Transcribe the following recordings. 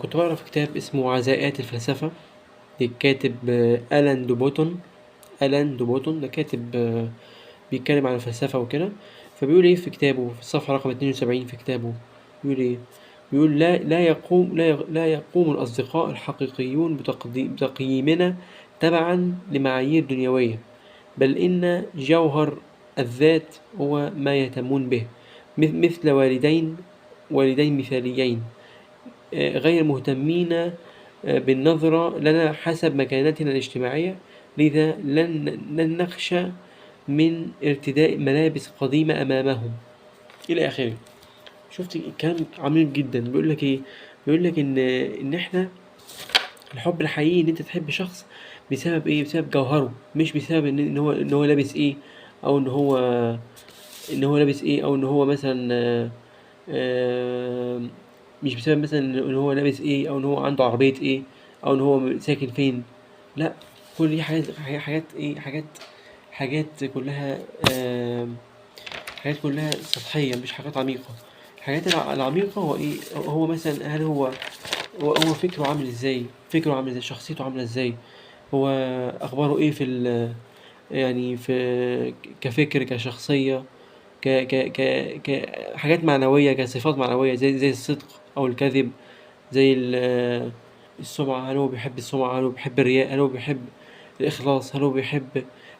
كنت بقرا في كتاب اسمه عزائات الفلسفة للكاتب ألان دو بوتون. ده كاتب بيتكلم عن الفلسفة وكده. فبيقول إيه في كتابه في الصفحة رقم 72 في كتابه؟ بيقول إيه؟ بيقول لا يقوم الأصدقاء الحقيقيون بتقييمنا تبعا لمعايير دنيوية، بل إن جوهر الذات هو ما يهتمون به، مثل والدين مثاليين غير مهتمين بالنظرة لنا حسب مكانتنا الاجتماعية، لذا لن نخشى من ارتداء ملابس قديمة أمامهم، إلى آخره. شفت كلام عميق جدا. بيقول لك إيه؟ بيقول لك إن إحنا الحب الحقيقي إن أنت تحب شخص بسبب إيه؟ بسبب جوهره، مش بسبب إن هو لابس إيه، أو إن هو لابس إيه، أو إن هو مثلا آه، مش بسبب مثلا إن هو لابس إيه، أو إن هو عنده عربية إيه، أو إن هو ساكن فين. لأ، كل دي حاجات إيه، حاجات كلها حاجات كلها سطحية، مش حاجات عميقة. الحاجات العميقة هو إيه؟ هو مثلا هل هو فكره عامل ازاي، شخصيته عاملة ازاي، هو أخباره ايه يعني كفكر، كشخصية، ك ك ك كحاجات معنوية، كصفات معنوية زي الصدق أو الكذب، زي السمعة. هل هو بيحب السمعة؟ هل هو بيحب الرياء؟ هل هو بيحب الإخلاص؟ هل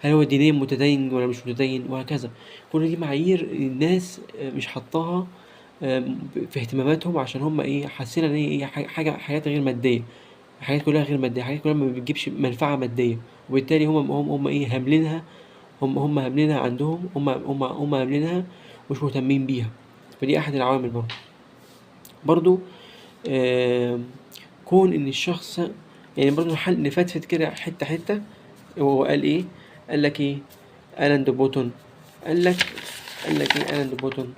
هو دينيا متدين ولا مش متدين؟ وهكذا. كل دي معايير الناس مش حطاها في اهتماماتهم، عشان هم ايه، حاسين ان هي ايه، حاجات غير مادية. حاجات كلها غير مادية، حاجات كلها ما بتجيبش منفعة مادية، وبالتالي هم ايه، هاملينها. هم هاملينها عندهم، هم هاملينها، مش مهتمين بيها. فدي أحد العوامل برضو. آم، كون إن الشخص، يعني برضو نفتفت كده حتة حتة. هو قال إيه؟ قال لك إيه؟ ألان دو بوتون قال لك قال لك إيه ألان دو بوتون؟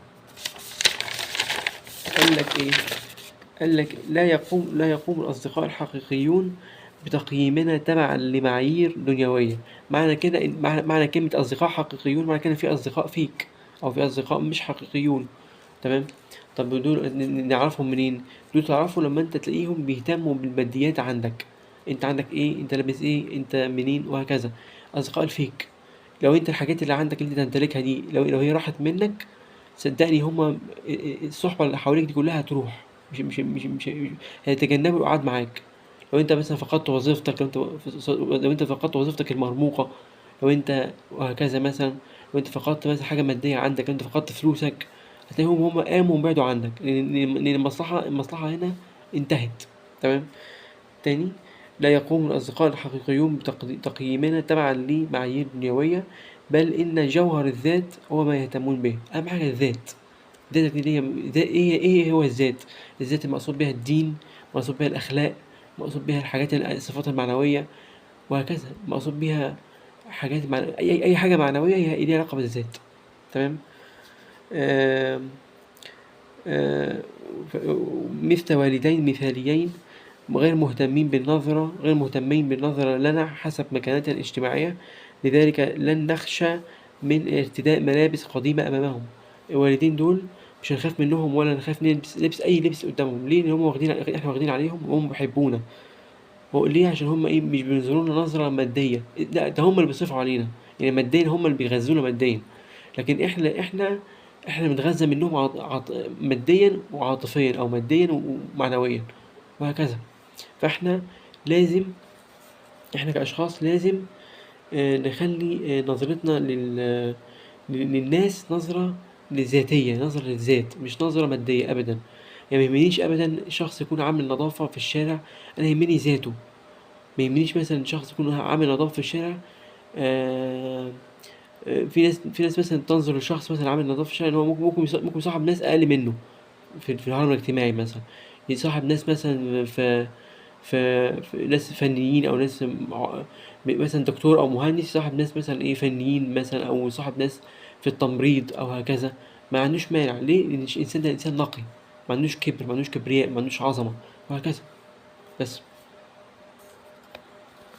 قال لك إيه؟ قال لك لا يقوم الأصدقاء الحقيقيون بتقييمنا تبعا لمعايير دنيوية. معنى كده معنى كلمة أصدقاء حقيقيون، معنى كده في أصدقاء فيك، أو في أصدقاء مش حقيقيون. تمام. طب دول نعرفهم منين؟ دول تعرفوا لما انت تلاقيهم بيهتموا بالماديات عندك. انت عندك ايه، انت لابس ايه، انت منين، وهكذا. اصدقاء الفيك، لو انت الحاجات اللي عندك اللي انت تمتلكها دي، لو هي راحت منك، صدقني هما الصحبة اللي حواليك دي كلها هتروح. مش هيتجنبوا القعاد معاك. لو انت مثلا فقدت وظيفتك، لو انت فقدت وظيفتك المرموقة، لو انت وهكذا مثلا، لو انت فقدت مثلا حاجة مادية عندك، لو انت فقدت فلوسك، هتلاقيهم هم قاموا وبعدوا عنك، لأن المصلحة هنا انتهت. تمام. تاني، لا يقوم الأصدقاء الحقيقيون بتقييمنا تبعا لمعايير دنيوية، بل إن جوهر الذات هو ما يهتمون به. أهم حاجة الذات. ذاتك دي إيه هو الذات؟ الذات المقصود بها الدين، مقصود بها الأخلاق، مقصود بها الصفات المعنوية، وهكذا. مقصود بها أي حاجة معنوية هي ليها علاقة بالذات. تمام. آم، آه، مثل والدين مثاليين غير مهتمين بالنظرة لنا حسب مكانتنا الاجتماعية، لذلك لن نخشى من ارتداء ملابس قديمة أمامهم. الوالدين دول مش هنخاف منهم، ولا نخاف نلبس أي لبس قدامهم. ليه؟ لأن احنا واخدين عليهم، وهم بيحبونا. هو ليه؟ عشان هم ايه، مش بينظرونا نظرة مادية. لا، ده هم اللي بيصرفوا علينا، يعني ماديا هم اللي بيغذونا ماديا. لكن احنا بنتغذى منهم ماديا وعاطفيا، او ماديا ومعنويا، وهكذا. فاحنا لازم، احنا كأشخاص لازم نخلي نظرتنا للناس نظرة ذاتية، نظرة للذات، مش نظرة مادية أبدا. يعني ما يهمنيش أبدا شخص يكون عامل نظافة في الشارع، أنا يهمني ذاته. ما يهمنيش مثلا شخص يكون عامل نظافة في الشارع. آه، في ناس مثلا تنظر لشخص مثلا عامل نظافة في الشارع ان هو ممكن يصاحب ناس اقل منه في العالم الاجتماعي مثلا. يصاحب ناس مثلا في ناس فنيين، او ناس مثلا دكتور او مهندس، يصاحب ناس مثلا ايه، فنيين مثلا، او يصاحب ناس في التمريض او هكذا. ما عندوش مانع. ليه؟ لان الانسان ده انسان نقي، ما عندوش كبر، ما عندوش كبرياء، ما عندوش عظمة، وهكذا. بس